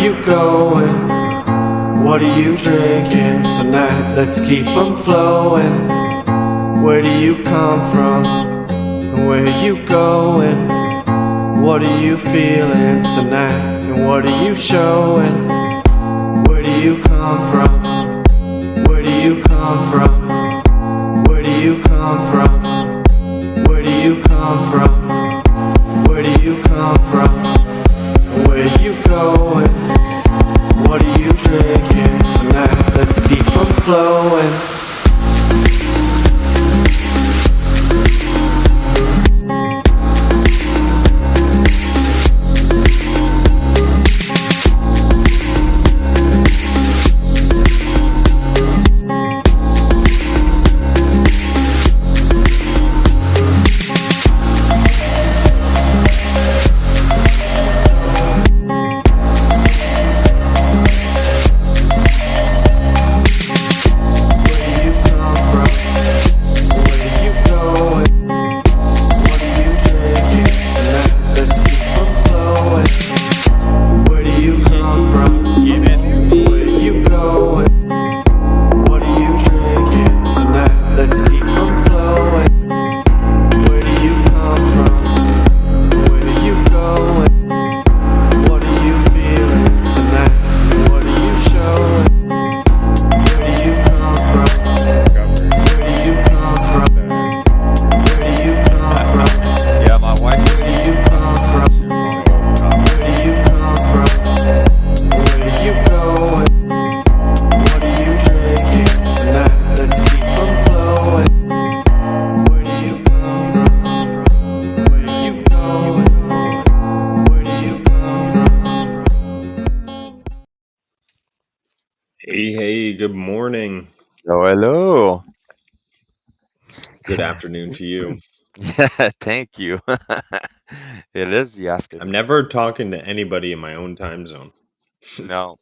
you going? What are you drinking tonight? Let's keep 'em flowing. Where do you come from? And where are you going? What are you feeling tonight? And what are you showing? Where do you come from? Where do you come from? Where do you come from? Where do you come from? Where do you come from? Where are you going? What are you drinking tonight? Let's keep 'em flowing. Hey, good morning. Oh, hello. Good afternoon to you. Yeah, thank you. It is the I'm afternoon. never talking to anybody in my own time zone. No.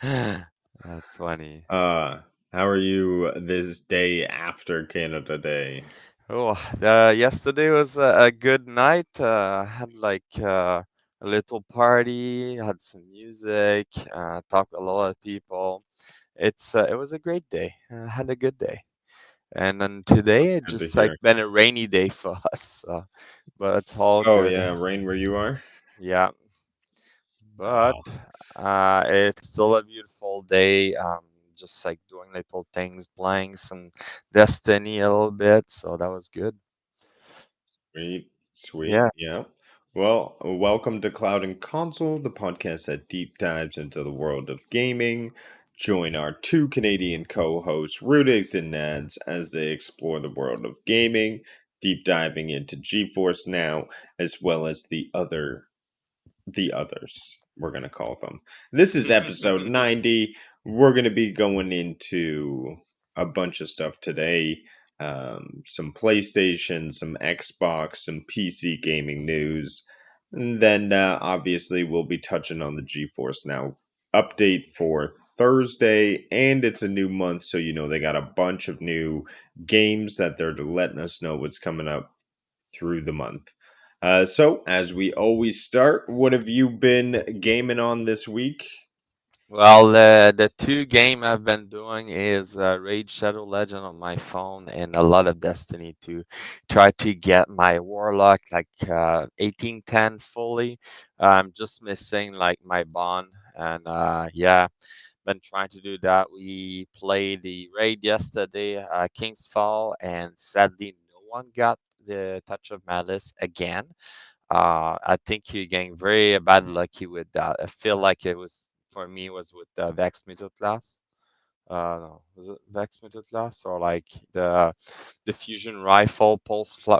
That's funny. How are you this day after Canada Day? Oh, yesterday was a good night. Had like a little party, had some music, talked to a lot of people. It was a great day. Had a good day. And then today it Good to just like hear. been a rainy day for us. But it's all Oh good. yeah, rain where you are? Yeah. But Oh, it's still a beautiful day. Just like doing little things, playing some Destiny a little bit, so that was good. sweet, sweet. Yeah. Yeah. Well, welcome to Cloud and Console, the podcast that deep dives into the world of gaming. Join our two Canadian co-hosts, Rudiggz and Nads, as they explore the world of gaming, deep diving into GeForce Now, as well as the others, we're going to call them. This is episode 90. We're going to be going into a bunch of stuff today. Some PlayStation, some Xbox, some PC gaming news. And then obviously we'll be touching on the GeForce Now update for Thursday. And it's a new month, so they got a bunch of new games that they're letting us know what's coming up through the month. So, as we always start, what have you been gaming on this week? Well, the two game I've been doing is Raid Shadow Legend on my phone and a lot of Destiny to try to get my Warlock like 1810 fully. I'm just missing like my bond and yeah, been trying to do that. We played the raid yesterday, King's Fall, and sadly no one got the Touch of Malice again. I think you're getting very bad lucky with that. I feel like it was for me was with the Vex Method class. No, was it Vex Method class or like the fusion rifle,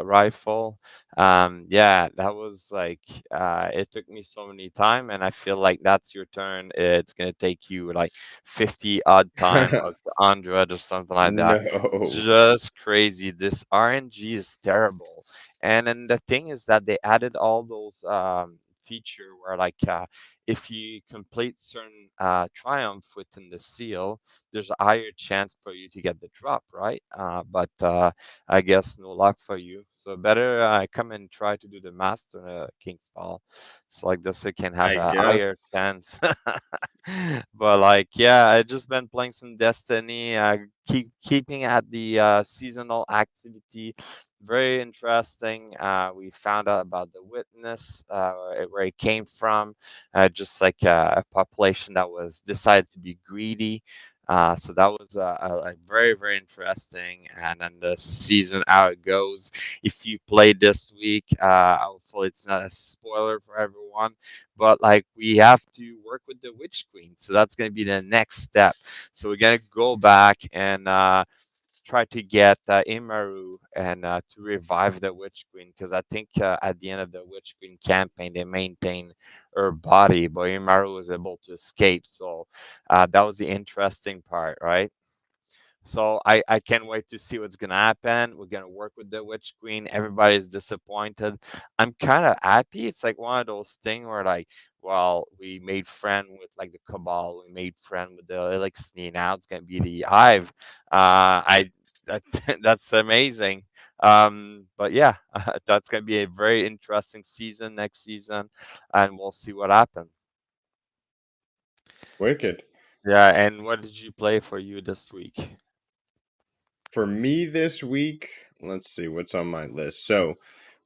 rifle? Yeah, that was like it took me so many time, and I feel like that's your turn. It's gonna take you like 50 odd time of 100 or something like that. No. Just crazy. This RNG is terrible. And then the thing is that they added all those feature where if you complete certain triumph within the seal, there's a higher chance for you to get the drop, right? But I guess no luck for you. So better come and try to do the master King's Fall. So like this, it can have I a guess. higher chance. But like, yeah, I just been playing some Destiny, keeping at the seasonal activity. Very interesting. We found out about the witness, where it came from, just like a population that was decided to be greedy. So that was very, very interesting. And then the season, how it goes. If you played this week, hopefully it's not a spoiler for everyone, but like we have to work with the Witch Queen. So that's going to be the next step. So we're going to go back and try to get Imaru and to revive the Witch Queen, because I think at the end of the Witch Queen campaign they maintain her body, but Imaru was able to escape. So that was the interesting part, right? So I can't wait to see what's gonna happen. We're gonna work with the Witch Queen. Everybody's disappointed. I'm kind of happy. It's like one of those things where like, well, we made friend with like the Cabal. We made friend with the Elixir. Now it's gonna be the Hive. I that, that's amazing. But yeah, that's gonna be a very interesting season next season, and we'll see what happens. Wicked. Yeah, and what did you play for you this week? For me this week, let's see what's on my list. So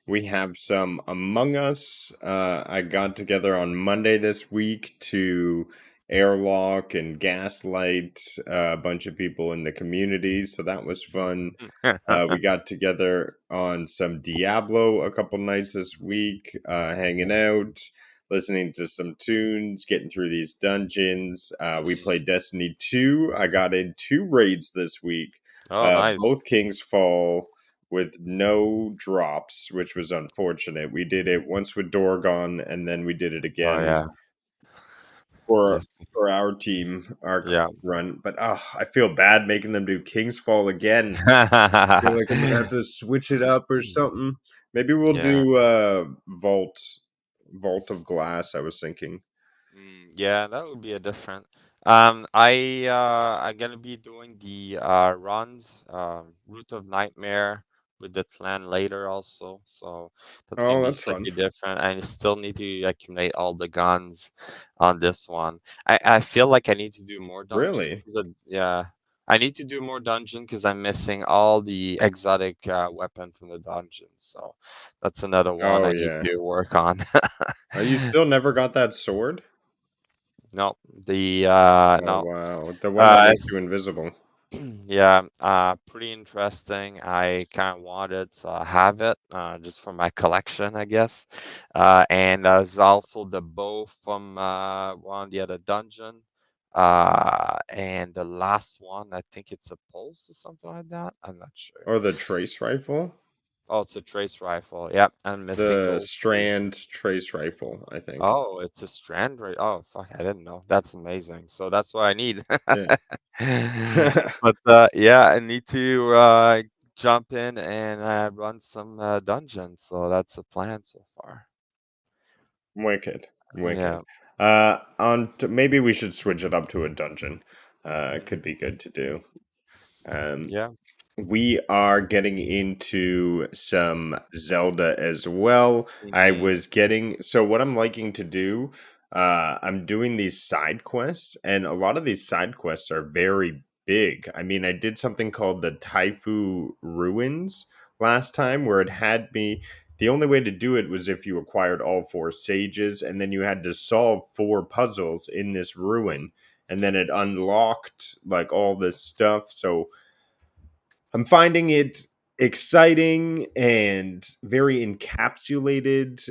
we have some Among Us. I got together on Monday this week to airlock and gaslight a bunch of people in the community. So that was fun. We got together on some Diablo a couple nights this week, hanging out, listening to some tunes, getting through these dungeons. We played Destiny 2. I got in 2 raids this week, Oh, nice. both King's Fall with no drops, which was unfortunate. We did it once with Dorgon, and then we did it Oh again yeah. for Yes. for our team, our Yeah. run. But I feel bad making them do King's Fall again. Feel like I'm gonna have to switch it up or something. Maybe we'll Yeah. do Vault of Glass, I was thinking. Yeah, that would be a different. I'm gonna be doing the runs, Route of Nightmare with the clan later also. So that's gonna Oh, be that's fun. slightly different. I still need to accumulate all the guns on this one. I feel like I need to do more dungeon Really? because yeah, I need to do more dungeon because I'm missing all the exotic weapon from the dungeon. So that's another one Oh I need yeah. to work on. You still never got that sword? No, the Oh no. wow. The one that makes you It's invisible. yeah, pretty interesting. I kind of wanted to have it just for my collection, I guess. And there's also the bow from one of the other dungeon. And the last one, I think it's a pulse or something like that. I'm not sure. Or the trace rifle? Oh, it's a trace rifle. Yep, I'm missing The those two. strand trace rifle, I think. Oh, it's a strand right. Oh, fuck, I didn't know. That's amazing. So that's what I need. Yeah. But yeah, I need to jump in and run some dungeons. So that's the plan so far. Wicked. Yeah. Wicked. Maybe we should switch it up to a dungeon. Could be good to do. Um, Yeah. we are getting into some Zelda as well. I Hmm. was getting so what I'm liking to do. I'm doing these side quests, and a lot of these side quests are very big. I mean, I did something called the Taifu Ruins last time, where it had me. The only way to do it was if you acquired all 4 sages, and then you had to solve 4 puzzles in this ruin, and then it unlocked like all this stuff. So I'm finding it exciting and very encapsulated.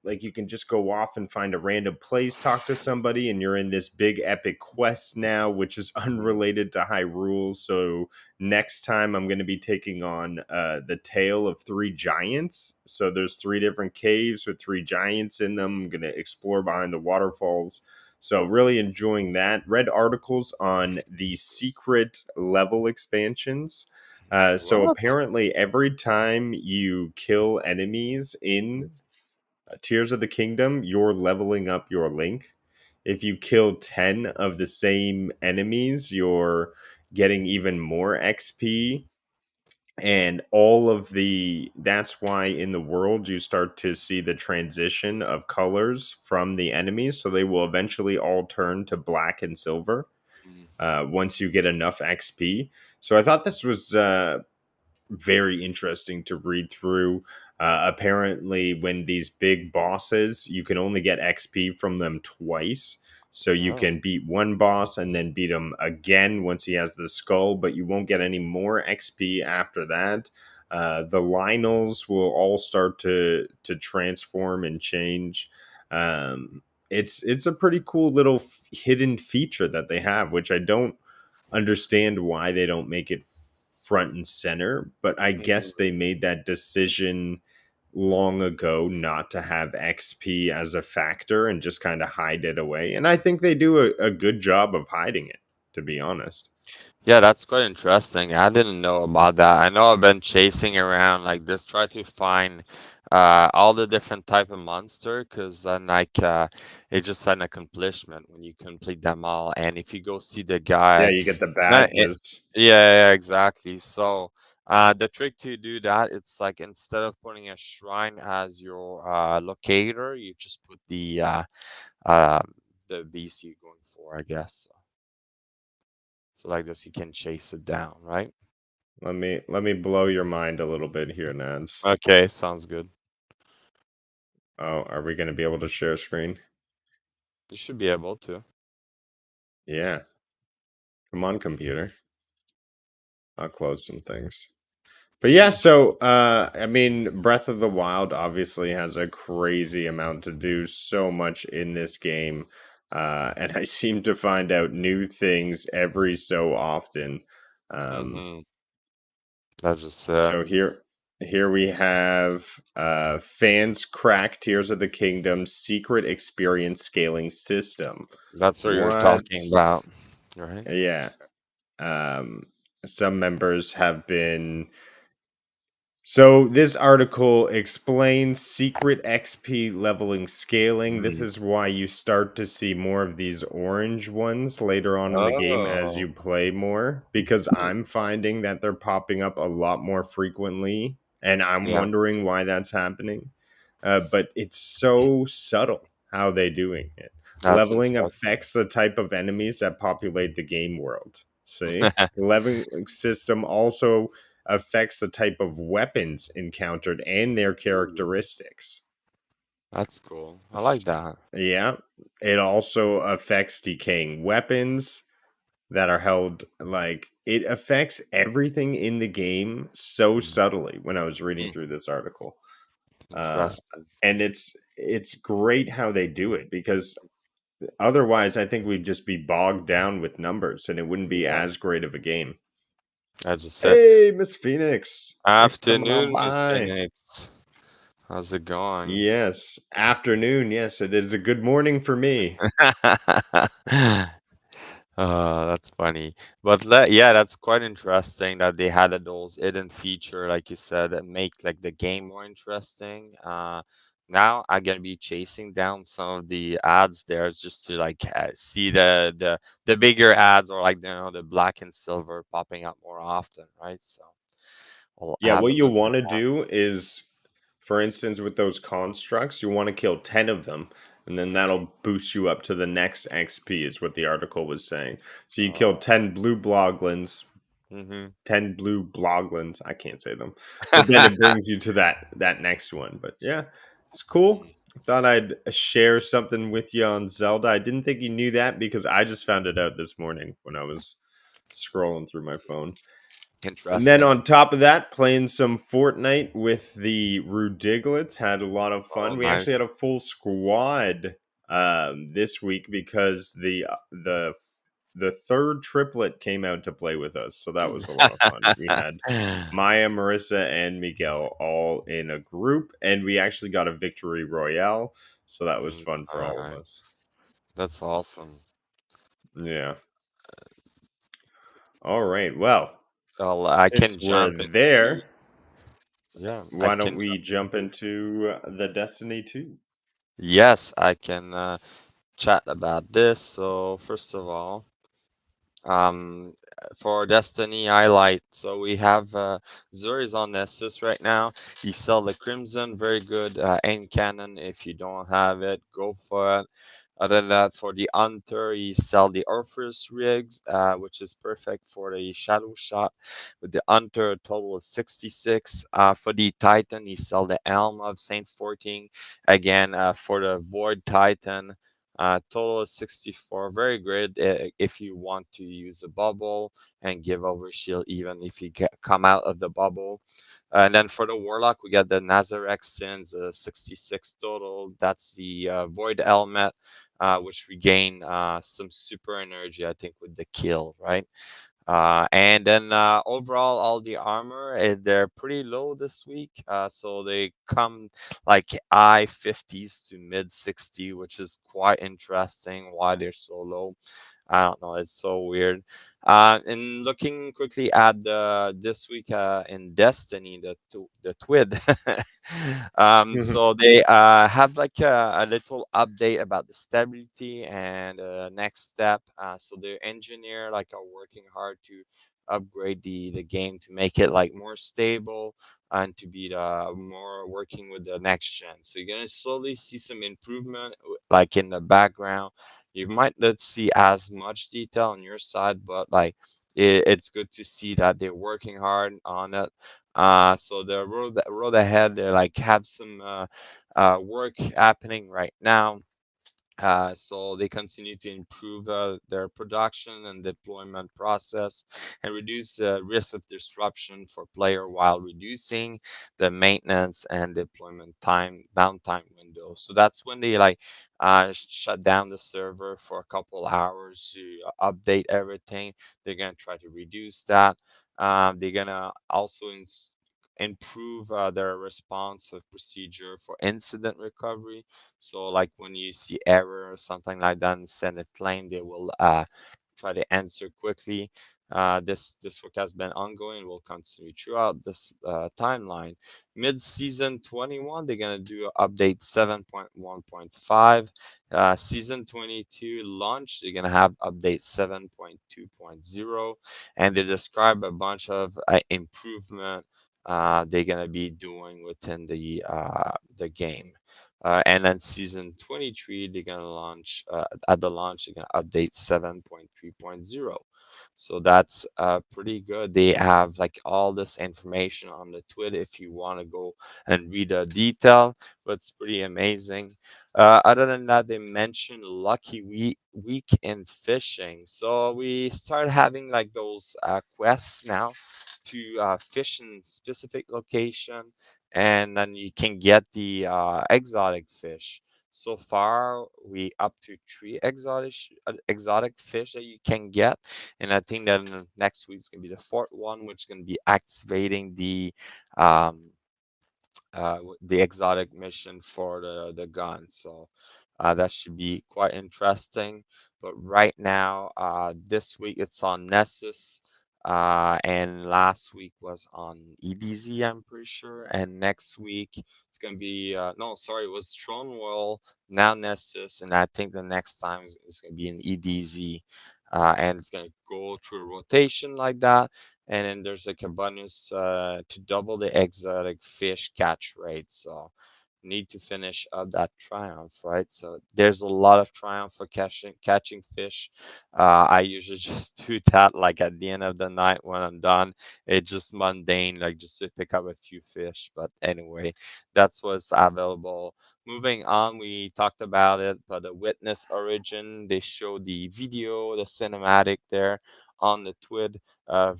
Like you can just go off and find a random place, talk to somebody, and you're in this big epic quest now, which is unrelated to Hyrule. So next time I'm going to be taking on the Tale of 3 Giants. So there's 3 different caves with 3 giants in them. I'm going to explore behind the waterfalls. So really enjoying that. Read articles on the secret level expansions. So What? apparently every time you kill enemies in Tears of the Kingdom, you're leveling up your Link. If you kill 10 of the same enemies, you're getting even more XP. And all of the that's why in the world you start to see the transition of colors from the enemies. So they will eventually all turn to black and silver Mm. once you get enough XP. So I thought this was very interesting to read through. Apparently, when these big bosses, you can only get XP from them twice. So you Oh. can beat one boss and then beat him again once he has the skull, but you won't get any more XP after that. The Lionels will all start to transform and change. It's a pretty cool little hidden feature that they have, which I don't understand why they don't make it front and center, but I guess Mhm. they made that decision long ago not to have XP as a factor and just kind of hide it away. And I think they do a good job of hiding it, to be honest. Yeah, that's quite interesting. I didn't know about that. I know I've been chasing around like this, try to find all the different type of monster, because then like it's just an accomplishment when you complete them all. And if you go see the Yeah, guy, you get the not it, badges. yeah, exactly. So the trick to do that, it's like instead of putting a shrine as your locator, you just put uh the beast you're going for, I guess. So like this, you can chase it down, right? Let me blow your mind a little bit here, Nads. Okay, sounds good. Oh, are we going to be able to share screen? You should be able to. Yeah. Come on, computer. I'll close some things. But yeah, so I mean, Breath of the Wild obviously has a crazy amount to do, so much in this game, and I seem to find out new things every so often. Um, Mm-hmm. That's just so here we have fans crack Tears of the Kingdom secret experience scaling system. that's what you're What? talking about, right? Yeah. Um, some members have been So this article explains secret XP leveling scaling. This Mm. is why you start to see more of these orange ones later on in the game as Oh. you play more, because Hmm. I'm finding that they're popping up a lot more frequently, and I'm Yeah, wondering why that's happening. But it's so subtle how they doing it. that's Leveling interesting. affects the type of enemies that populate the game world. See? The leveling system also affects the type of weapons encountered and their Ooh, characteristics. that's cool. I like S- that. Yeah. It also affects decaying weapons that are held, like it affects everything in the game so Mm. subtly when I was reading Hmm. through this article. Uh Interesting. and it's great how they do it, because otherwise I think we'd just be bogged down with numbers and it wouldn't be Yeah, as great of a game. I just said Hey, Miss Phoenix. Thanks for coming on afternoon, Miss by. Phoenix. How's it going? Yes, afternoon. Yes, it is a good morning for me. That's funny. But yeah, that's quite interesting that they had those hidden feature, like you said, that make like the game more interesting. Now I'm gonna be chasing down some of the ads there just to like see the bigger ads, or like the black and silver popping up more often, right? So I'll Yeah, have a what you'll look at want to that. do is, for instance, with those constructs, you want to kill 10 of them, and then that'll boost you up to the next XP, is what the article was saying. So you kill Oh. 10 blue bloglins, Mm-hmm. 10 blue bloglins, I can't say them, but then it brings you to that next one. But yeah, it's cool. I thought I'd share something with you on Zelda. I didn't think you knew that because I just found it out this morning when I was scrolling through my phone. And then Interesting. on top of that, playing some Fortnite with the Rudiglets, had a lot of Oh, fun. We nice. actually had a full squad this week because the third triplet came out to play with us, so that was a lot of fun. We had Maya, Marissa, and Miguel all in a group, and we actually got a victory royale, so that was fun for all of us. Nice. That's awesome. Yeah. All right. Well, Well, I since can we're jump into. there, Yeah, I Why don't can. we jump into the Destiny 2? Yes, I can chat about this. So first of all, um, for Destiny highlight, so we have Zuri's on Nessus right now. He sell the Crimson, very good aim cannon. If you don't have it, go for it. Other than that, for the Hunter, he sell the Orpheus rigs, which is perfect for the shadow shot. With the Hunter, a total of 66. For the Titan, he sell the Elm of Saint 14. Again, for the Void Titan, total is 64. Very good if you want to use a bubble and give over shield even if you come out of the bubble. And then for the Warlock, we got the Nazareth Sins, 66 total. That's the Void Helmet, which regain some super energy, I think, with the kill, right? And then overall, all the armor, they're pretty low this week. So they come like high 50s to mid 60, which is quite interesting why they're so low. I don't know. It's so weird. And looking quickly at the this week in Destiny, the TWID. So they have like a little update about the stability and next step. So the engineer like are working hard to upgrade the game to make it like more stable and to be more working with the next gen. So you're gonna slowly see some improvement like in the background. You might not see as much detail on your side, but like it's good to see that they're working hard on it. So the road ahead, they like have some work happening right now. So they continue to improve their production and deployment process and reduce the risk of disruption for player while reducing the maintenance and deployment time downtime window. So that's when they like shut down the server for a couple hours to update everything. They're gonna try to reduce that. They're gonna also improve their responsive procedure for incident recovery. So like when you see error or something like that and send a claim, they will try to answer quickly. This work has been ongoing, will continue throughout this timeline. Mid-season 21, they're gonna do update 7.1.5. Season 22 launch, they're gonna have update 7.2.0, and they describe a bunch of improvement they're gonna be doing within the game. And then season 23, they're gonna launch at the launch. They're gonna update 7.3.0. So that's pretty good. They have like all this information on the Twitter if you want to go and read the detail, but it's pretty amazing. Other than that, they mentioned Lucky Week in fishing. So we started having like those quests now to fish in specific location, and then you can get the exotic fish. So far, we up to three exotic fish that you can get, and I think that in the next week is gonna be the fourth one, which is gonna be activating um, the exotic mission for the gun. So that should be quite interesting. But right now, this week it's on Nessus, and last week was on EDZ, I'm pretty sure. And next week it's gonna be no, sorry, it was Throne World, now Nessus, and I think the next time is gonna be in EDZ. And it's gonna go through a rotation like that, and then there's like a bonus to double the exotic fish catch rate. So need to finish up that triumph, right? So there's a lot of triumph for catching fish. I usually just do that like at the end of the night when I'm done. It's just mundane, like just to pick up a few fish. But anyway, that's what's available. Moving on, we talked about it, but the Witness Origin, they show the video, the cinematic there on the Twid.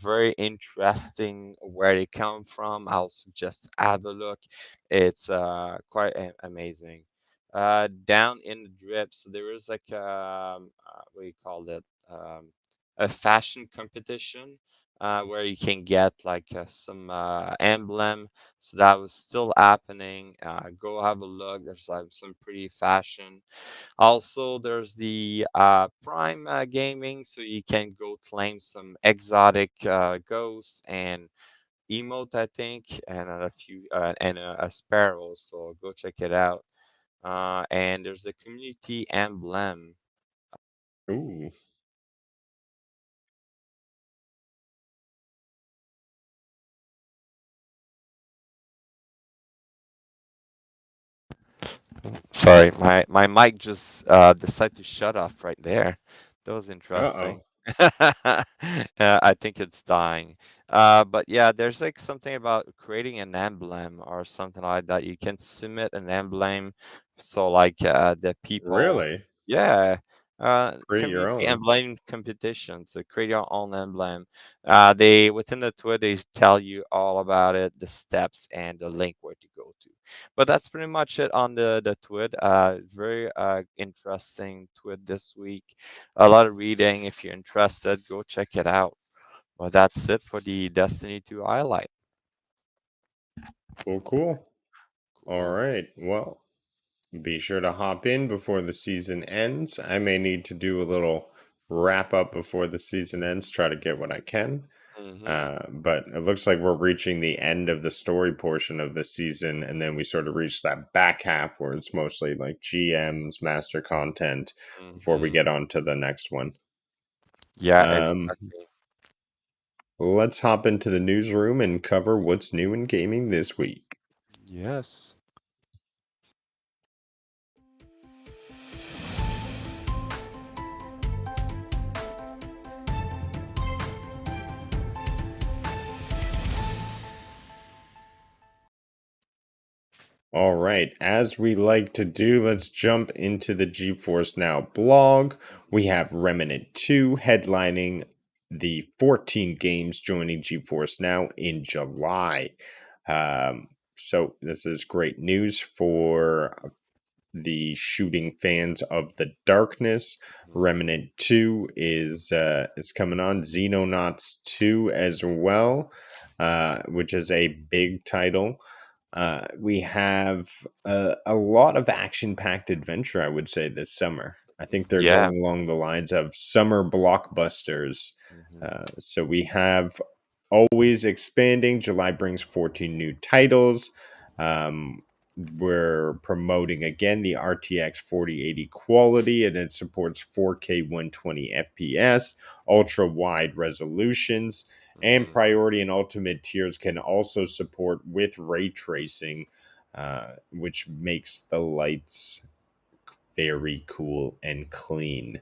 Very interesting where they come from. I'll suggest have a look. It's quite amazing. Down in the drips, there is like what do you call it? A fashion competition where you can get like some emblem. So that was still happening. Go have a look. There's like some pretty fashion. Also, there's the Prime Gaming, so you can go claim some exotic ghosts and emote, I think, and a few and a sparrow. So go check it out. And there's the community emblem. Ooh, Sorry, my mic just decided to shut off right there. That was uh-oh. interesting. I think it's dying. But yeah, there's like something about creating an emblem or something like that. You can submit an emblem, so like the people, Really? yeah, Create your community own. emblem competition. So create your own emblem. They within the Twitter they tell you all about it, the steps and the link where to go to. But that's pretty much it on the tweet. Very interesting tweet this week. A lot of reading. If you're interested, go check it out. Well, that's it for the Destiny 2 highlight. Cool, cool. All Cool. right. Well, be sure to hop in before the season ends. I may need to do a little wrap up before the season ends, try to get what I can. Hmm. But it looks like we're reaching the end of the story portion of the season, and then we sort of reach that back half where it's mostly like GMs, master content, before we Hmm. get on to the next one. Yeah, Um, exactly. let's hop into the newsroom and cover what's new in gaming this week. Yes. All right, as we like to do, let's jump into the GeForce Now blog. We have Remnant 2 headlining the 14 games joining GeForce Now in July. So, this is great news for the shooting fans of the darkness. Hmm. Remnant 2 is coming on. Xenonauts 2 as well, which is a big title. We have a lot of action packed adventure, I would say, this summer. I think they're Yeah. going along the lines of summer blockbusters. Hmm. So we have always expanding. July brings 14 new titles. Um, we're promoting again the RTX 4080 quality, and it supports 4K 120 FPS, ultra wide resolutions, and Hmm. priority and ultimate tiers can also support with ray tracing, which makes the lights very cool and clean.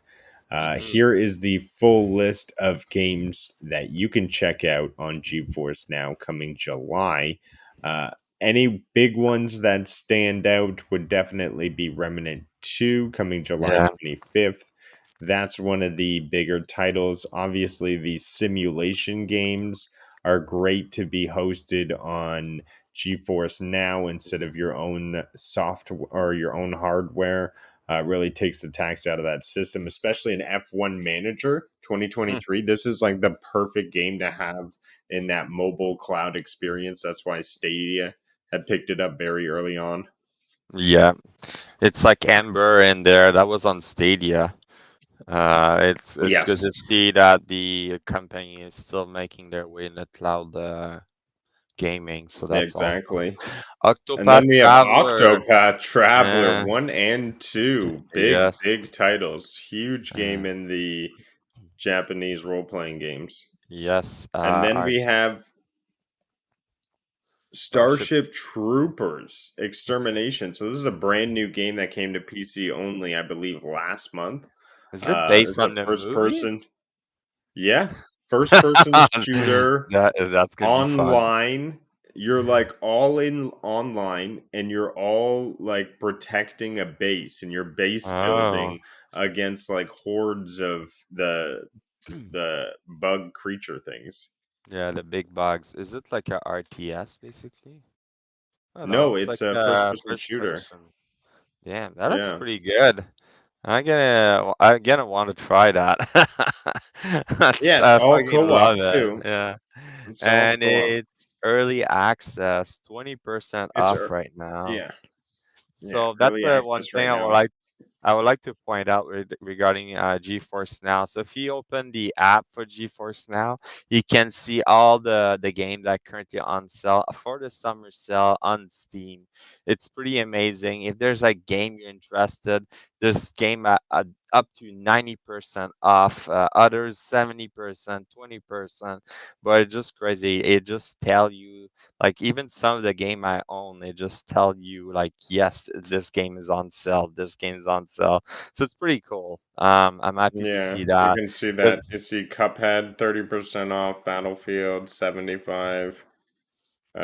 Hmm. Here is the full list of games that you can check out on GeForce Now coming July. Uh, any big ones that stand out would definitely be Remnant 2 coming July Yeah. 25th. That's one of the bigger titles. Obviously, the simulation games are great to be hosted on GeForce Now instead of your own software or your own hardware. Really takes the tax out of that system, especially in F1 Manager 2023. This is like the perfect game to have in that mobile cloud experience. That's why Stadia had picked it up very early on. Yeah. It's like Amber in there. That was on Stadia. It's good Yes, to see that the company is still making their way in the cloud gaming, so that's awesome. exactly. And Octopath then we have Traveler, Octopath Traveler uh, 1 and 2. Big, yes, big titles. Huge uh, game in the Japanese role playing games. yes, And then our we have Starship. Starship Troopers Extermination. So this is a brand new game that came to PC only, I believe, last month. Is it based It's a on the first movie? person, yeah, first person shooter That's gonna be fun. online. You're like all in online, and you're all like protecting a base, and you're base Oh, building against like hordes of the bug creature things. yeah, the big bugs. Is it like a RTS basically? Oh no, No, it's like it's a first a person first shooter. person. Damn, that looks Yeah. pretty good. I'm gonna want to try that. Yeah, it's I all fucking co-op love it. too. Yeah. It's all And co-op. it's early access, 20% It's off right now. yeah, yeah, So that's early the one access thing right I would now. like. I would like to point out regarding GeForce Now. So if you open the app for GeForce Now, you can see all the game that currently on sale for the summer sale on Steam. It's pretty amazing. If there's a game you're interested, this game up to 90% off, others 70%, 20%. But it's just crazy. It just tell you, like, even some of the game I own, they just tell you like, yes, this game is on sale. This game is on sale. So it's pretty cool. I'm happy to Yeah, see you that. can see that. You Cause see Cuphead 30% off, Battlefield 75,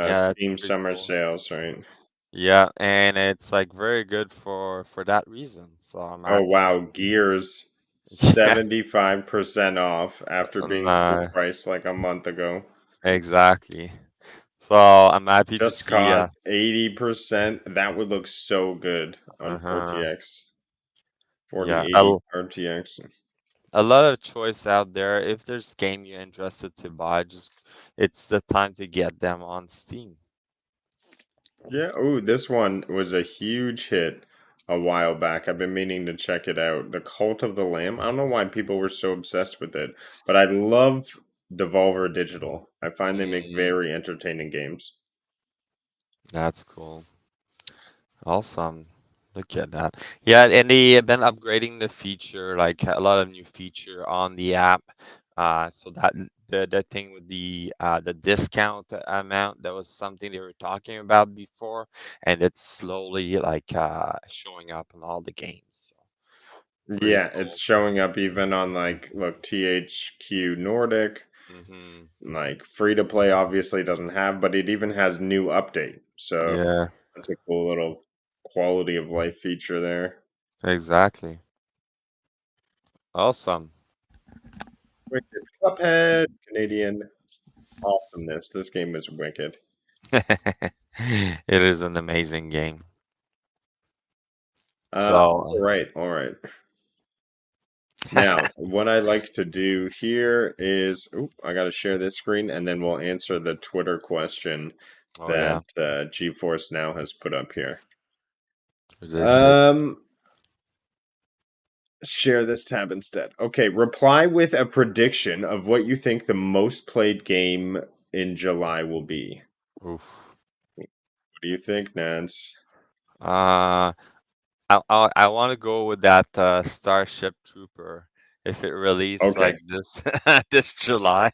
yeah, that's Steam pretty summer cool. sales, right? Yeah, and it's like very good for that reason. So I'm Oh happy to wow, see. Gears Yeah, 75% off after being full no, price like a month ago. exactly. So I'm happy to Just see. Cause 80%. That would look so good on Uh-huh. 40X. Yeah, 4080 RTX. a lot of choice out there. If there's game you're interested to buy, just it's the time to get them on Steam. Yeah, oh, this one was a huge hit a while back. I've been meaning to check it out. The Cult of the Lamb. I don't know why people were so obsessed with it, but I love Devolver Digital. I find they make Mm, very entertaining games. that's cool. Awesome. Look at that. Yeah, and they have been upgrading the feature, like a lot of new feature on the app. So that the thing with the discount amount, that was something they were talking about before, and it's slowly like showing up in all the games. So pretty Yeah, it's cool. showing up even on like look THQ Nordic. Hmm. Like free to play obviously doesn't have, but it even has new update. So Yeah, that's a cool little quality of life feature there. exactly. Awesome. Wicked Cuphead, Canadian awesomeness. This game is wicked. It is an amazing game. All So, right, all right. Now, what I like to do here is, I got to share this screen, and then we'll answer the Twitter question oh that yeah, GeForce Now has put up here. they said, Um, Share this tab instead. Okay, reply with a prediction of what you think the most played game in July will be. oof. What do you think, Nance? Uh, I want to go with that Starship Trooper if it released Okay. like this this July.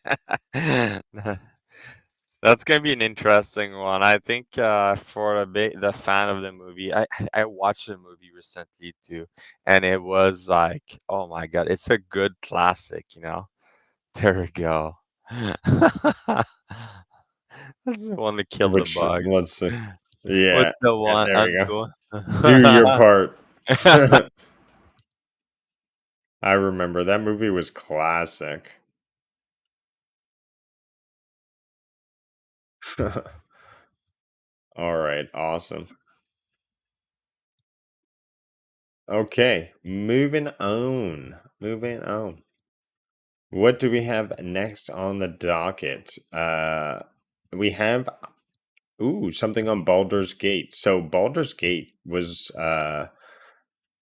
That's gonna be an interesting one. I think for the fan of the movie, I watched the movie recently too, and it was like, oh my God, it's a good classic, you know. There we go. That's the one to kill the Which bug. let's see. What's Yeah, the yeah, one? there we go. Go. Do your part. I remember that movie was classic. All right, awesome. Okay, moving on. Moving on. What do we have next on the docket? We have something on Baldur's Gate. So Baldur's Gate was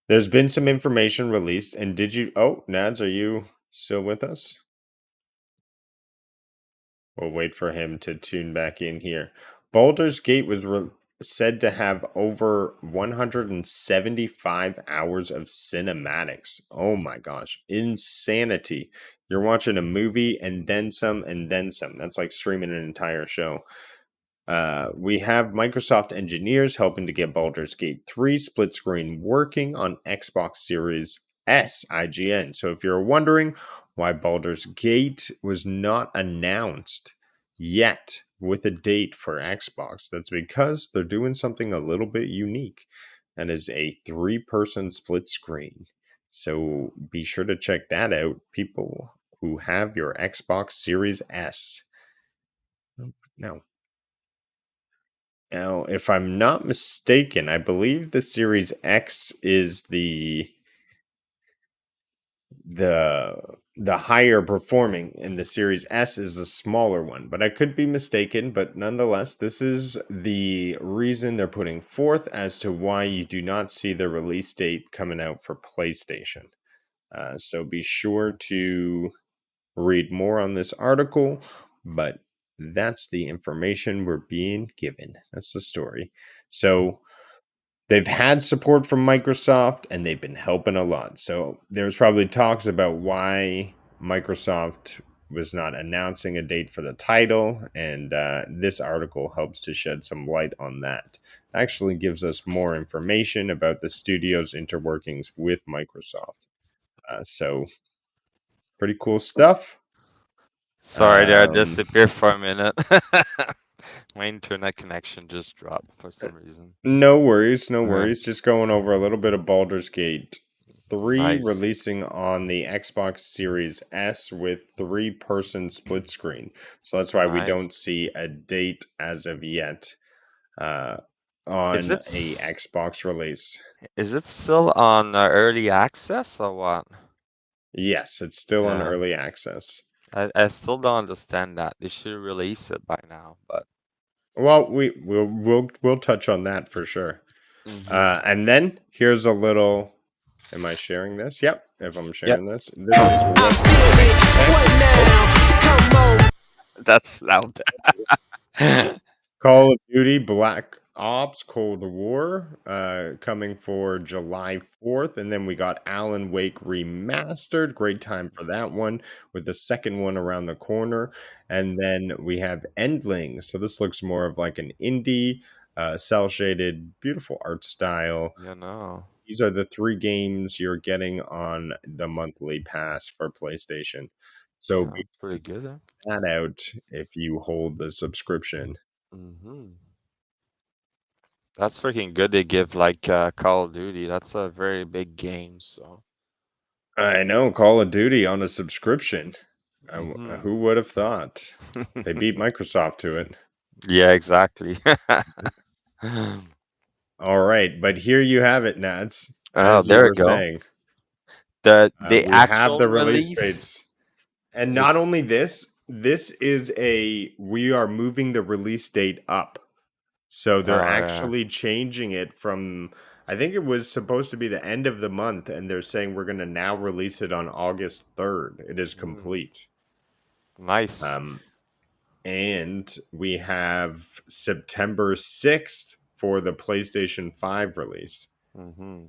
there's been some information released, and did you Nads, are you still with us? We'll wait for him to tune back in here. Baldur's Gate was said to have over 175 hours of cinematics. Oh my gosh, insanity. You're watching a movie and then some and then some. That's like streaming an entire show. We have Microsoft engineers helping to get Baldur's Gate 3 split screen working on Xbox Series S IGN. So if you're wondering why Baldur's Gate was not announced yet with a date for Xbox, that's because they're doing something a little bit unique. That is a 3-person split screen. So be sure to check that out, people who have your Xbox Series S. Now, Now, if I'm not mistaken, I believe the Series X is the the higher performing, and the Series S is a smaller one. But I could be mistaken. But nonetheless, this is the reason they're putting forth as to why you do not see the release date coming out for PlayStation. So be sure to read more on this article, but that's the information we're being given. That's the story. So they've had support from Microsoft and they've been helping a lot. So there's probably talks about why Microsoft was not announcing a date for the title, and this article helps to shed some light on that. Actually gives us more information about the studio's interworkings with Microsoft. So pretty cool stuff. Sorry, there I Um, disappeared for a minute. My internet connection just dropped for some reason. no worries, no Uh, worries. Just going over a little bit of Baldur's Gate 3 nice. releasing on the Xbox Series S with 3-person split screen. So that's why we Nice. don't see a date as of yet uh, Is on it a s- Xbox release. is it still on early access or what? Yes, it's still on Yeah, early access. I still don't understand that. They should release it by now, but Well, we'll touch on that for sure. hmm And then here's a little. Am I sharing this? Yep. If I'm yep, sharing this, this is what you can expect. Oh, that's loud. Call of Duty Black Ops Cold War coming for July 4th. And then we got Alan Wake Remastered. Great time for that one, with the second one around the corner. And then we have Endling. So this looks more of like an indie, cell shaded, beautiful art style. You know, These are the 3 games you're getting on the monthly pass for PlayStation. So yeah, be it's pretty good. Huh? that out if you hold the subscription. hmm That's freaking good. They give like Call of Duty. That's a very big game. So, I know, Call of Duty on a subscription. hmm Who would have thought? They beat Microsoft to it. yeah, exactly. All right, but here you have it, Nats. Oh, As you there we were go. saying, The we have actual the release release dates. And is not only this, this is we are moving the release date up. So they're oh yeah. actually changing it from, I think it was supposed to be the end of the month, and they're saying we're going to now release it on August 3rd. It is Mm, complete. nice. Um, and we have September 6th for the PlayStation 5 release, hmm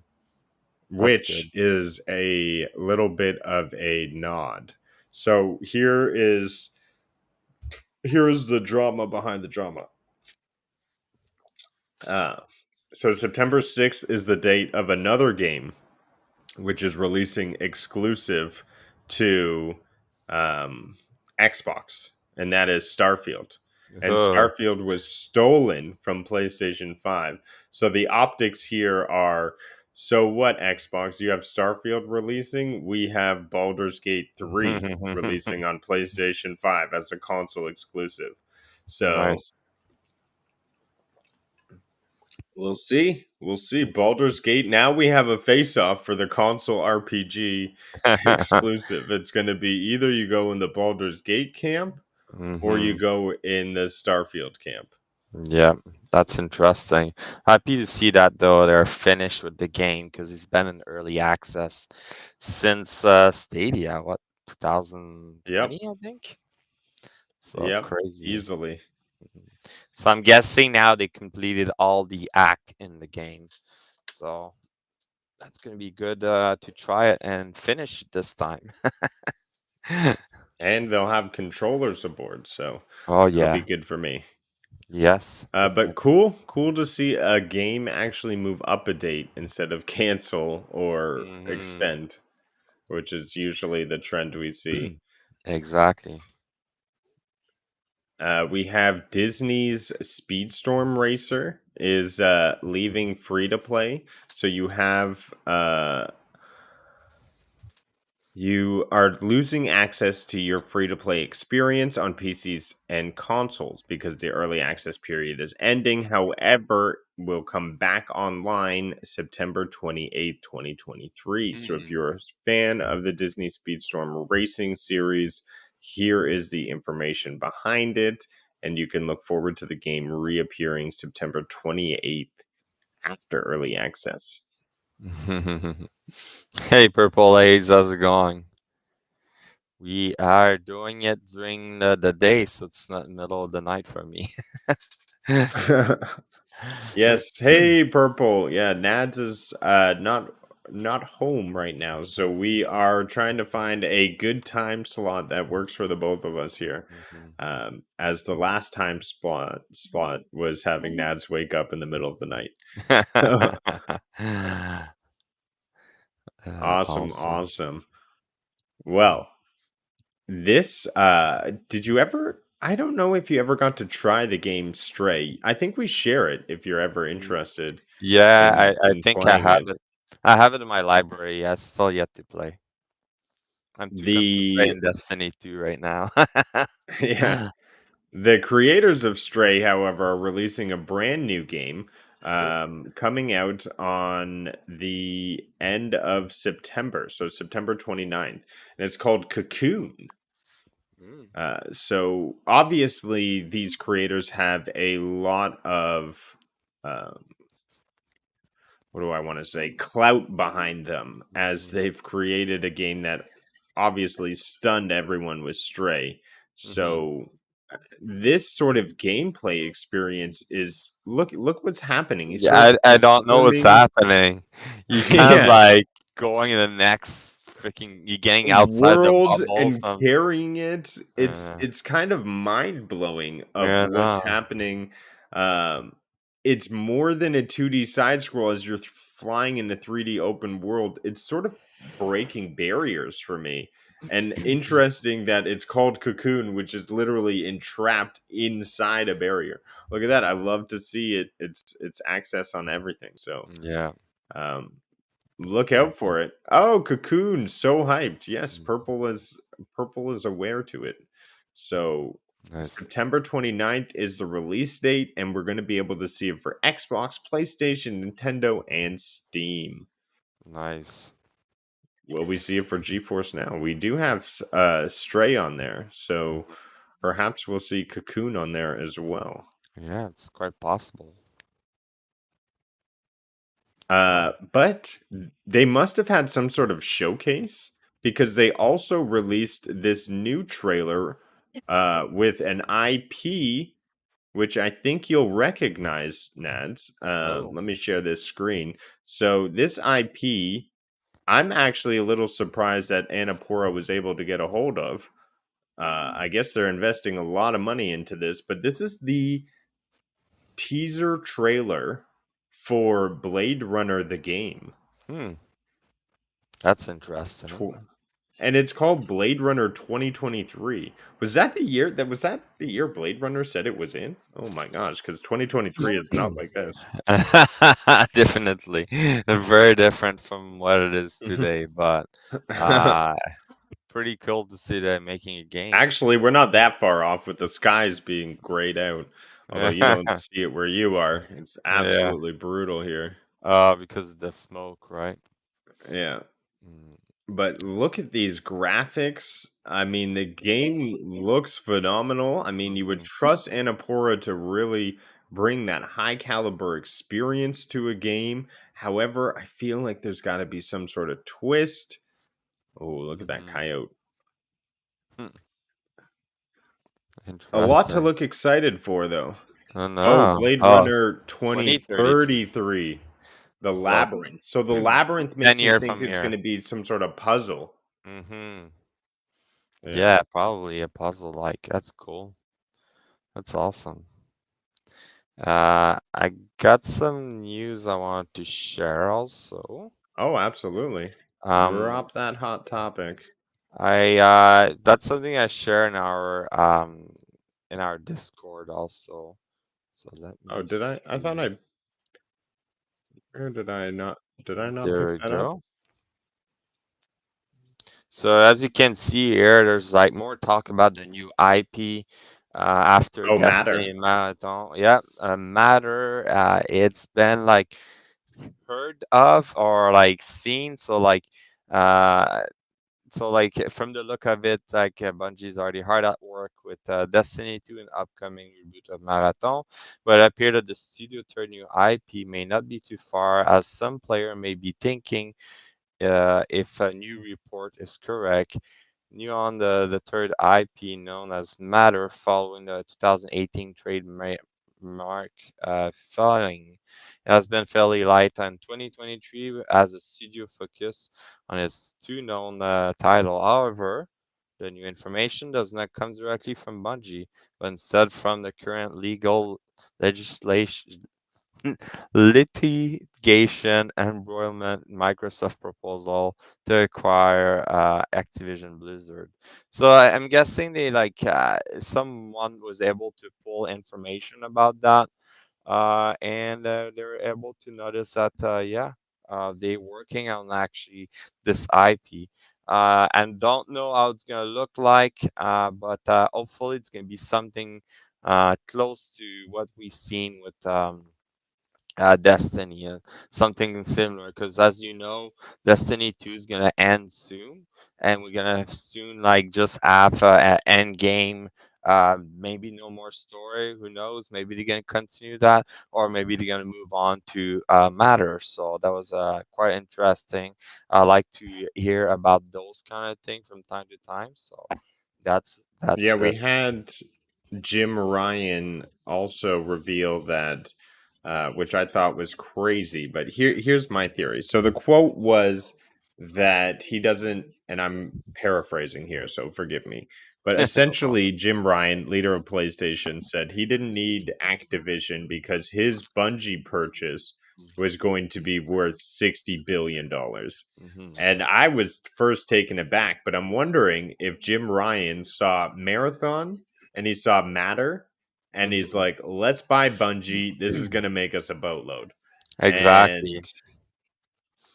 That's which good. is a little bit of a nod. So here's the drama behind the drama. Uh, so September 6th is the date of another game which is releasing exclusive to um, Xbox, and that is Starfield. And Uh, Starfield was stolen from PlayStation 5. So the optics here are, so what, Xbox? You have Starfield releasing? We have Baldur's Gate 3 releasing on PlayStation 5 as a console exclusive. So nice. we'll see. We'll see. It's Baldur's Gate. Now we have a face off for the console RPG exclusive. It's going to be either you go in the Baldur's Gate camp or you hmm go in the Starfield camp. Yeah, that's interesting. Happy to see that though they're finished with the game because it's been in early access since Stadia, what, Yep. 2020, I think. So Yep. crazy. Easily. Mhm. So I'm guessing now they completed all the act in the game. So that's gonna be good to try it and finish it this time. And they'll have controllers aboard. So Oh that'll be yeah. good for me. Yes, But definitely. cool to see a game actually move up a date instead of cancel or hmm extend, which is usually the trend we see. Exactly. We have Disney's Speedstorm Racer is leaving free to play. So you have You are losing access to your free to play experience on PCs and consoles because the early access period is ending. However, will come back online September 28th, 2023. So if Hmm. you're a fan of the Disney Speedstorm Racing series, here is the information behind it. And you can look forward to the game reappearing September 28th after early access. Hey, Purple Haze, how's it going? We are doing it during the day, so it's not middle of the night for me. Yes. Hey, Purple. Yeah, Nads is not home right now, so we are trying to find a good time slot that works for the both of us here. Mhm. As the last time spot was having Nads wake up in the middle of the night. Awesome, Awesome. awesome. Well, this did you ever I don't know if you ever got to try the game Stray. I think we share it if you're ever Mm. interested Yeah, I in think I playing have it. it. I have it in my library. I still yet to play. I'm too The concentrated in Destiny 2 right now. yeah, the creators of Stray, however, are releasing a brand new game coming out on the end of September, so September 29th, and it's called Cocoon. Mm, So obviously, these creators have a lot of um, what do I want to say, clout behind them, as mhm, they've created a game that obviously stunned everyone with Stray. mhm. So this sort of gameplay experience is look what's happening. He's sort Yeah, of I don't know what's swimming. happening. You kind of Yeah, like going in the next freaking. You're getting outside the world bubble. and Some. carrying it. It's Uh, it's kind of mind-blowing of yeah, what's no. happening. Um it's more than a 2D side scroll as you're flying in a 3D open world. It's sort of breaking barriers for me. And interesting that it's called Cocoon, which is literally entrapped inside a barrier. Look at that. I love to see it. It's access on everything. So Yeah. um look out for it. Oh, Cocoon, so hyped. Yes, Mhm. Purple is aware to it. So Nice. September 29th is the release date, and we're going to be able to see it for Xbox, PlayStation, Nintendo, and Steam. Nice. Will we see it for GeForce Now? We do have Stray on there, so Mhm. perhaps we'll see Cocoon on there as well. Yeah, it's quite possible. Nice. But they must have had some sort of showcase because they also released this new trailer with an IP, which I think you'll recognize, Nads. Oh. Let me share this screen. So this IP, I'm actually a little surprised that Annapurna was able to get a hold of. I guess they're investing a lot of money into this, but this is the teaser trailer for Blade Runner the game. Hmm. That's interesting. Tw- and it's called Blade Runner 2023. Was that the year Blade Runner said it was in? Oh my gosh, because 2023 is not like this. Definitely. Very different from what it is today, but uh pretty cool to see that making a game. Actually, we're not that far off with the skies being grayed out. Although you don't see it where you are. It's Yeah. absolutely brutal here. Because of the smoke, right? Yeah. Mm, But look at these graphics. I mean, the game looks phenomenal. I mean, you would mhm, trust Annapurna to really bring that high caliber experience to a game. However, I feel like there's got to be some sort of twist. Oh, look at that mhm. coyote. Hmm, A lot to interesting. look excited for, though. Oh Oh, no. Blade Oh, Runner 2033. 2033. The So Labyrinth. So the Labyrinth 10 makes me years think from it's going here. to be some sort of puzzle. Mm-hmm. Yeah. Yeah, probably a puzzle like. That's cool. That's awesome. I got some news I wanted to share also. Oh, absolutely. Um, Drop that hot topic. I that's something I share in our Discord also. So let Oh, me did I? I thought see. or did I not? Did I not pick There we that up? go. So as you can see here, there's like more talk about the new IP after Oh, Matter. Destiny Marathon. Yeah, Matter. It's been like heard of or like seen. Uh, from the look of it, Bungie's already hard at work with Destiny 2 and upcoming reboot of Marathon. But it appears that the studio turned new IP may not be too far, as some player may be thinking if a new report is correct. New on the third IP known as Matter following the 2018 trademark filing. It has been fairly light in 2023 as the studio focused on its two known title. However, the new information does not come directly from Bungie, but instead from the current legal legislation litigation embroilment Microsoft proposal to acquire Activision Blizzard. So I'm guessing they someone was able to pull information about that, and they were able to notice that they working on actually this IP. And don't know how it's gonna look like, but hopefully it's gonna be something close to what we've seen with Destiny, something similar. Because as you know, Destiny 2 is gonna end soon, and we're gonna soon like just have an end game. Maybe no more story. Who knows? Maybe they're gonna continue that, or maybe they're gonna move on to Matter. So that was quite interesting. I like to hear about those kind of things from time to time. So Yeah, that's we had Jim Ryan also reveal that, which I thought was crazy. But here's my theory. So the quote was that he doesn't, and I'm paraphrasing here, so forgive me. But no problem. essentially, Jim Ryan, leader of PlayStation, said he didn't need Activision because his Bungie purchase was going to be worth $60 billion. Hmm. And I was first taken aback, but I'm wondering if Jim Ryan saw Marathon and he saw Matter and he's Hmm. like, let's buy Bungie. This is going to make us a boatload. Exactly. And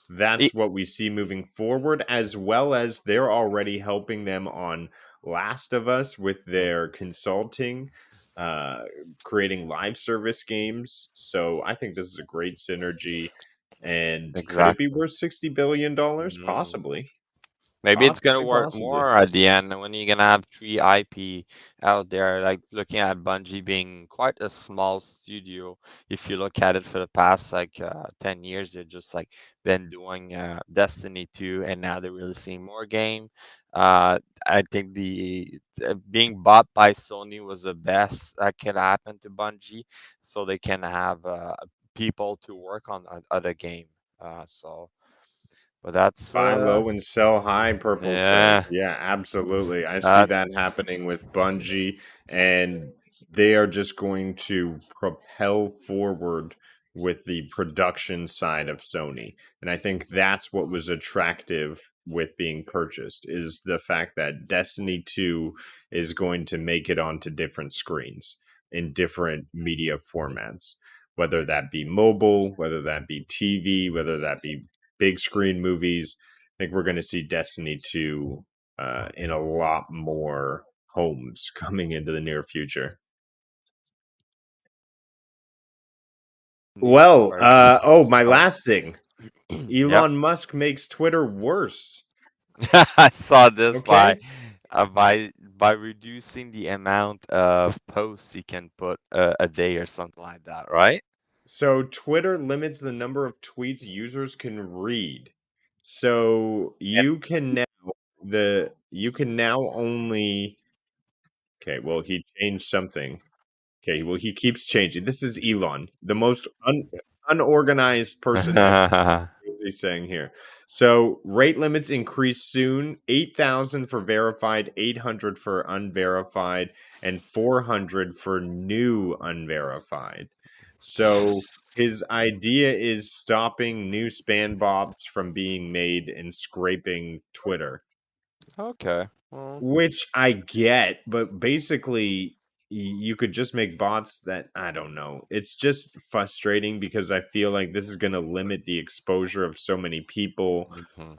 that's what we see moving forward, as well as they're already helping them on Last of Us with their consulting, uh, creating live service games. So I think this is a great synergy. And could it be Exactly. worth $60 billion? Mm. Possibly. Maybe it's gonna Possibly, work possibly. more at the end when you're gonna have three IP out there. Like looking at Bungie being quite a small studio. If you look at it for the past 10 years, they've just like been doing Destiny 2, and now they're releasing more game. I think the being bought by Sony was the best that could happen to Bungie, so they can have people to work on other game. So, but that's Buy low and sell high, Purple says. yeah. Yeah, absolutely. I see That that happening with Bungie, and they are just going to propel forward with the production side of Sony. And I think that's what was attractive with being purchased is the fact that Destiny 2 is going to make it onto different screens in different media formats, whether that be mobile, whether that be TV, whether that be big screen movies. I think we're going to see Destiny 2 in a lot more homes coming into the near future. need Well, for everything. my So last thing, yep. Elon Musk makes Twitter worse. I saw this Okay. by reducing the amount of posts you can put a day or something like that, right? So Twitter limits the number of tweets users can read. So you can now only. Okay, well, he changed something. Okay, well, he keeps changing. This is Elon, the most unorganized person ever. What he's saying here. So, rate limits increase soon. 8,000 for verified, 800 for unverified, and 400 for new unverified. So, his idea is stopping new spam bots from being made and scraping Twitter. Okay. Well, Which I get, but basically you could just make bots that I don't know. It's just frustrating because I feel like this is going to limit the exposure of so many people. mhm.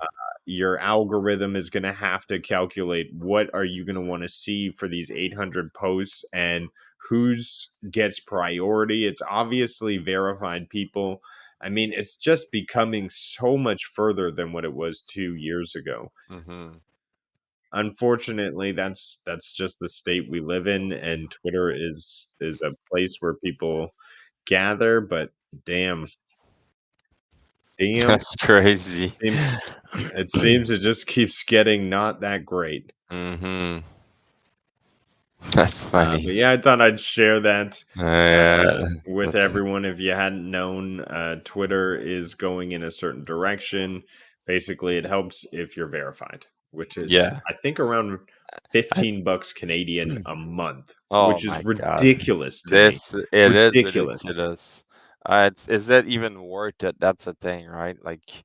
your algorithm is going to have to calculate what are you going to want to see for these 800 posts and who's gets priority. It's obviously verified people. I mean, it's just becoming so much further than what it was 2 years ago. Mm-hmm. Unfortunately, that's just the state we live in, and Twitter is a place where people gather. But damn, damn, That's crazy. seems it seems it just keeps getting not that great. Mm-hmm. That's But funny. yeah, I thought I'd share that Yeah. with That's, everyone. If you hadn't known, Twitter is going in a certain direction. Basically, it helps if you're verified, which is yeah. I think around I, $15 Canadian a month, oh which is my God. ridiculous to me. This it is Ridiculous. ridiculous. It's is that even worth it? That's the thing, right? Like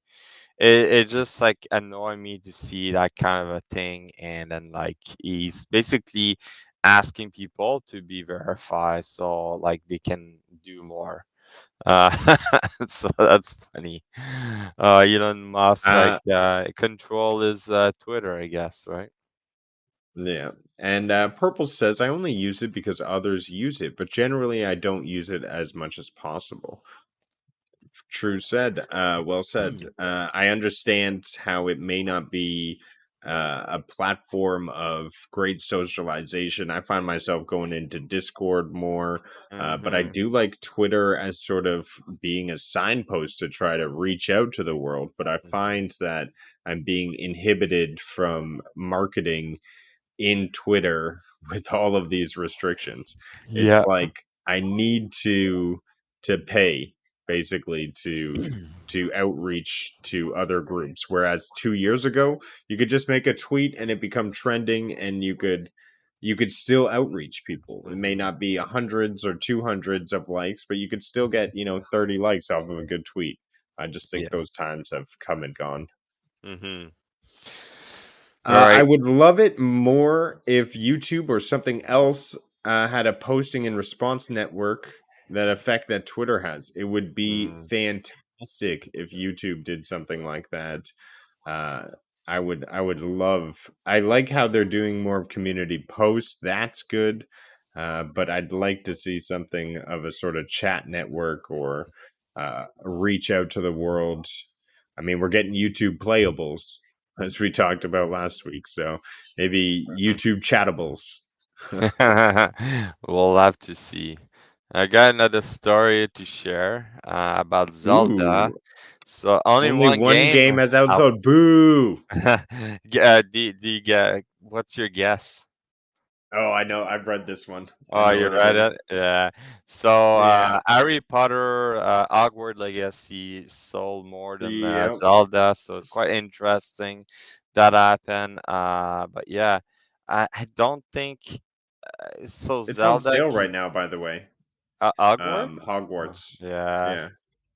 it just like annoy me to see that kind of a thing, and then like he's basically asking people to be verified so like they can do more. Uh, so that's funny. Elon Musk like Uh, control his Twitter, I guess, right? yeah. And Purple says I only use it because others use it, but generally I don't use it as much as possible. True said. Well said. I understand how it may not be a platform of great socialization. I find myself going into Discord more, but I Mm-hmm. do like Twitter as sort of being a signpost to try to reach out to the world. But I find that I'm being inhibited from marketing in Twitter with all of these restrictions. It's Yeah. like I need to pay basically to outreach to other groups, whereas 2 years ago you could just make a tweet and it become trending, and you could still outreach people. It may Mm-hmm. not be hundreds or 200s of likes, but you could still get 30 likes off of a good tweet. I just think Yeah. those times have come and gone. Mm-hmm. All I right. would love it more if YouTube or something else had a posting and response network that effect that Twitter has. It would be Mm, fantastic if YouTube did something like that. Uh, I would love. I like how they're doing more of community posts. That's good. But I'd like to see something of a sort of chat network or reach out to the world. I mean, we're getting YouTube playables as we talked about last week. So maybe mhm. YouTube chattables. We'll have to see. I got another story to share about Zelda. Ooh, So only only one one game. game has outside. Boo! Do you get what's your guess? Oh, I know. I've read this one. I Oh, know you what it read is. it? Yeah. So Yeah. Harry Potter, Hogwarts Legacy sold more than Yep. Zelda, so quite interesting that happened. But yeah, I don't think so. It's on Zelda sale can right now, by the way. Hogwarts? Oh, Hogwarts. yeah, Yeah.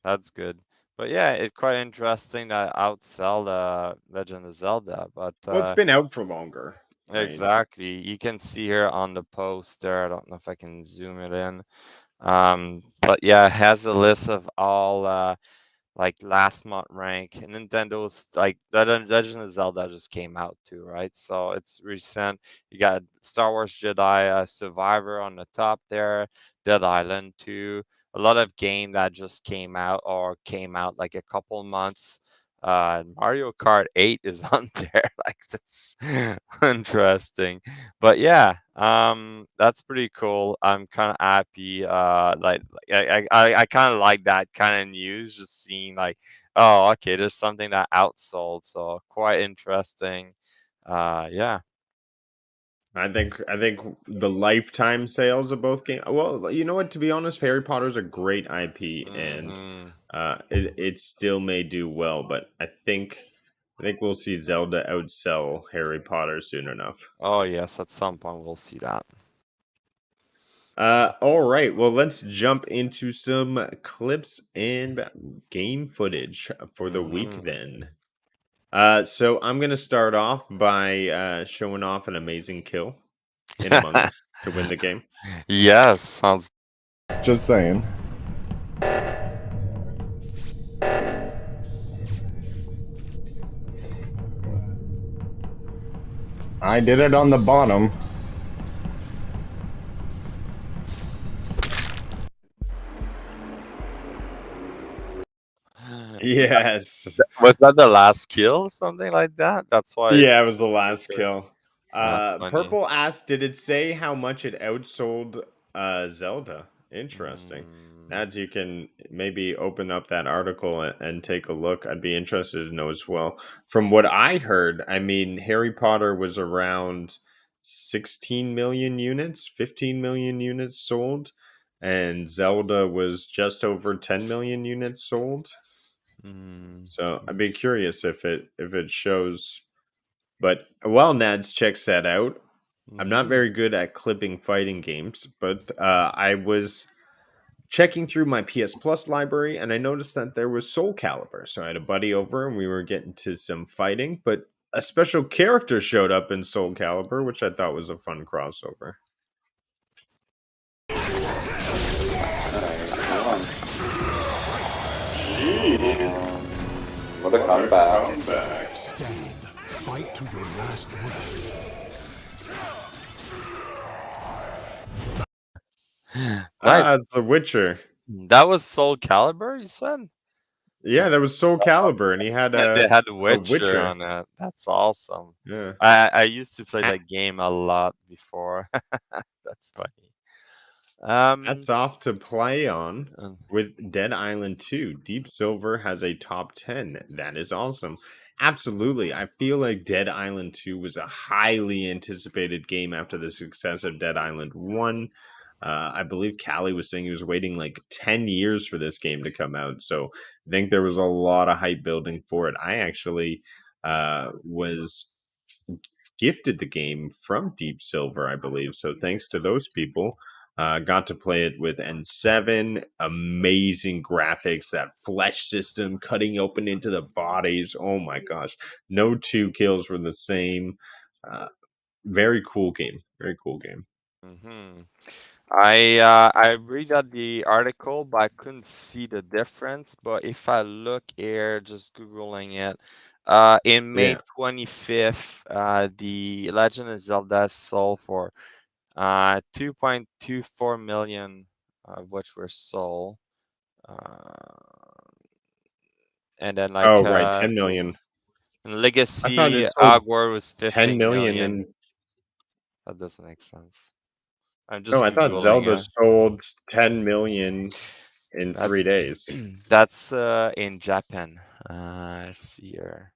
that's good. But yeah, it's quite interesting that outsell the Legend of Zelda. But Well, it's been out for longer, right? exactly, you can see here on the post there. I don't know if I can zoom it in. But yeah, it has a list of all like last month rank, and Nintendo's like Legend of Zelda just came out too, right? So it's recent. You got Star Wars Jedi Survivor on the top there, Dead Island 2, a lot of game that just came out or came out like a couple months. Mario Kart 8 is on there. Like that's interesting. But yeah, that's pretty cool. I'm kind of happy. Like I kind of like that kind of news. Just seeing like, oh, okay, there's something that outsold. So quite interesting. Yeah. I think the lifetime sales of both games. Well, you know what? To be honest, Harry Potter's a great IP, and Hmm. it still may do well. But I think we'll see Zelda outsell Harry Potter soon enough. Oh yes, at some point we'll see that. All right. Well, let's jump into some clips and game footage for the week Hmm. then. So I'm gonna start off by showing off an amazing kill in Among Us to win the game. Yes, sounds. Just saying. I did it on the bottom. Yes. Was that the last kill? Something like that? That's why Yeah, it was the last okay. kill. That's funny. Purple asked, did it say how much it outsold Zelda? Interesting. Mm, Nads, you can maybe open up that article and take a look. I'd be interested to know as well. From what I heard, I mean, Harry Potter was around 16 million units, 15 million units sold, and Zelda was just over 10 million units sold. mm, So I'd be curious if it shows. But while Nads checks that out, I'm not mm-hmm. very good at clipping fighting games, but I was checking through my PS Plus library and I noticed that there was Soul Calibur. So I had a buddy over and we were getting to some fighting, but a special character showed up in Soul Calibur, which I thought was a fun crossover. What a comeback. Stand. Fight to your last breath. Nice. Ah, it's The Witcher. That was Soul Calibur, you said? Yeah, that was Soul Calibur, and he had They had a Witcher Witcher. on it. That's awesome. Yeah. I used to play Ha- that game a lot before. That's funny. That's off to play on Uh, with Dead Island 2. Deep Silver has a top 10. That is awesome. Absolutely. I feel like Dead Island 2 was a highly anticipated game after the success of Dead Island 1. I believe Callie was saying he was waiting like 10 years for this game to come out. So I think there was a lot of hype building for it. I actually was gifted the game from Deep Silver, I believe. So thanks to those people. Got to play it with N7. Amazing graphics, that flesh system cutting open into the bodies. Oh my gosh. No two kills were the same. Very cool game. Very cool game. mhm. I read out the article, but I couldn't see the difference. But if I look here, just googling it, in May Yeah. 25th, the Legend of Zelda sold for 2.24 million, of which were sold. And then Oh, right. 10 million. in I thought Legacy, it sold Hogwarts was 10 15 million million. in. That doesn't make sense. I'm No, just I thought googling Zelda it. sold 10 million in That 3 days. that's in Japan. Let's see here.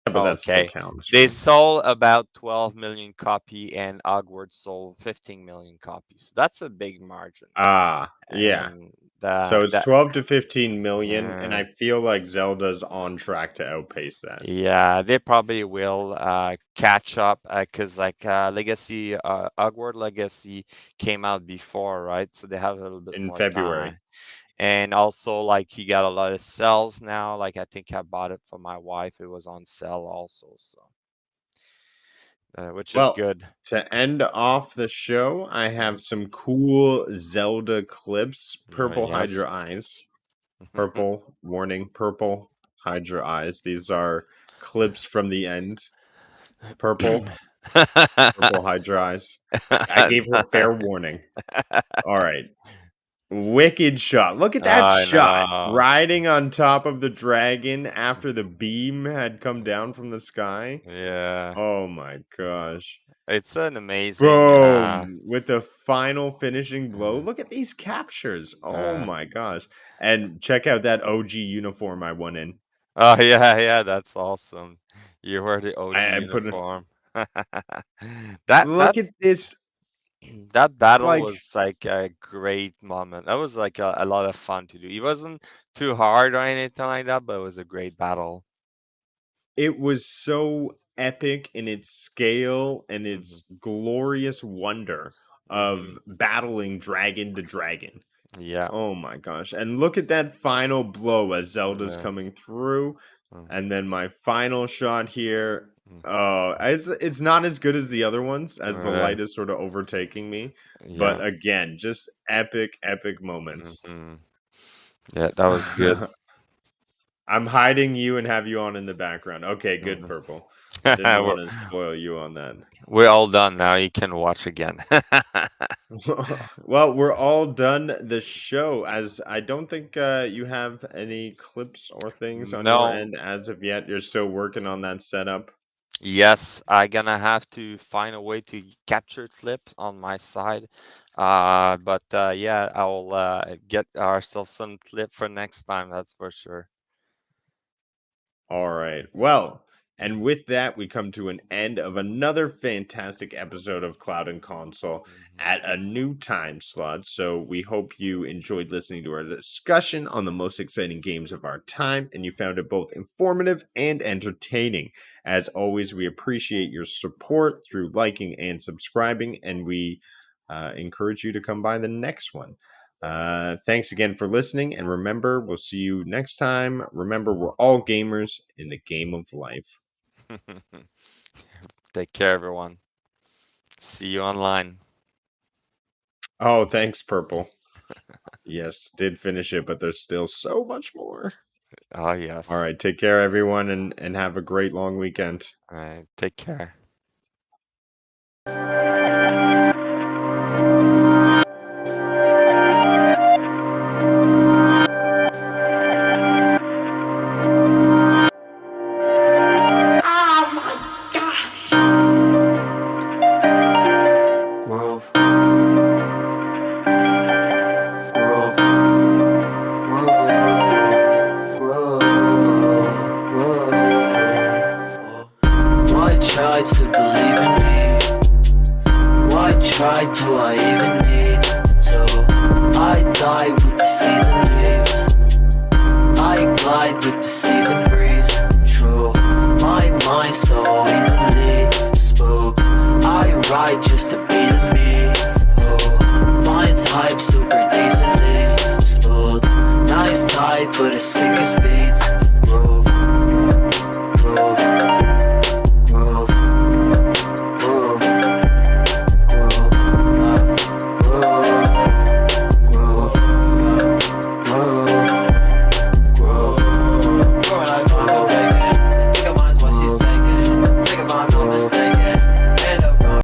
Yeah, but Oh, that still okay. counts, They right? sold about 12 million copy, and Hogwarts sold 15 million copies. That's a big margin. Ah, yeah. And So the it's that 12 to 15 million, and uh, I feel like Zelda's on track to outpace that yeah, they probably will catch up because Legacy, Hogwarts Legacy came out before, right? So they have a little bit in more February. time. And also, like, you got a lot of sales now. Like, I think I bought it for my wife. It was on sale also, so which is Well, good. to end off the show, I have some cool Zelda clips. Purple, hide Yes. your eyes. Purple, warning, purple, hide your eyes. These are clips from the end. Purple, purple, hide your eyes. I gave her fair warning. All right. Wicked shot. Look at that I shot. know. Riding on top of the dragon after the beam had come down from the sky. Yeah, Oh my gosh. it's an amazing. Boom. With the final finishing blow. Uh, Look at these captures. Oh uh, my gosh. And check out that OG uniform I won in. oh yeah, yeah, that's awesome. You wear the OG I put it. uniform. That that Look at this. that battle Like, was like a great moment. That was like a lot of fun to do. It wasn't too hard or anything like that, but it was a great battle. it was so epic in its scale and Hmm. its glorious wonder Hmm. of battling dragon to dragon. Yeah. Oh my gosh. And look at that final blow as Zelda's Yeah. coming through. Mm, And then my final shot here. mm, Oh, it's not as good as the other ones as the uh, light is sort of overtaking me. yeah. But again, just epic, epic moments. Hmm. Yeah, that was good. I'm hiding you and have you on in the background. Okay, good, Mhm. purple. Didn't we're, want to spoil you on that. we're all done now. You can watch again. Well, we're all done the show, as I don't think you have any clips or things on your No. end as of yet. You're still working on that setup. Yes, I gonna have to find a way to capture clips on my side. But yeah, I'll get ourselves some clip for next time. That's for sure. All right. Well, and with that, we come to an end of another fantastic episode of Cloud and Console at a new time slot. So we hope you enjoyed listening to our discussion on the most exciting games of our time, and you found it both informative and entertaining. As always, we appreciate your support through liking and subscribing, and we encourage you to come by the next one. Thanks again for listening, and remember, we'll see you next time. Remember, we're all gamers in the game of life. Take care, everyone. See you online. Oh, thanks, Purple. Yes, did finish it, but there's still so much more. Oh, yes. All right, take care, everyone, and have a great long weekend. All right. Take care. Grove. Grove. Grove. Why try to believe in me? Why try do I even need to? I die with the season leaves. I glide with the season breeze. True, my mind so easily spooked. I ride just to be the me who finds hype super decently smooth. Nice type, but as sick as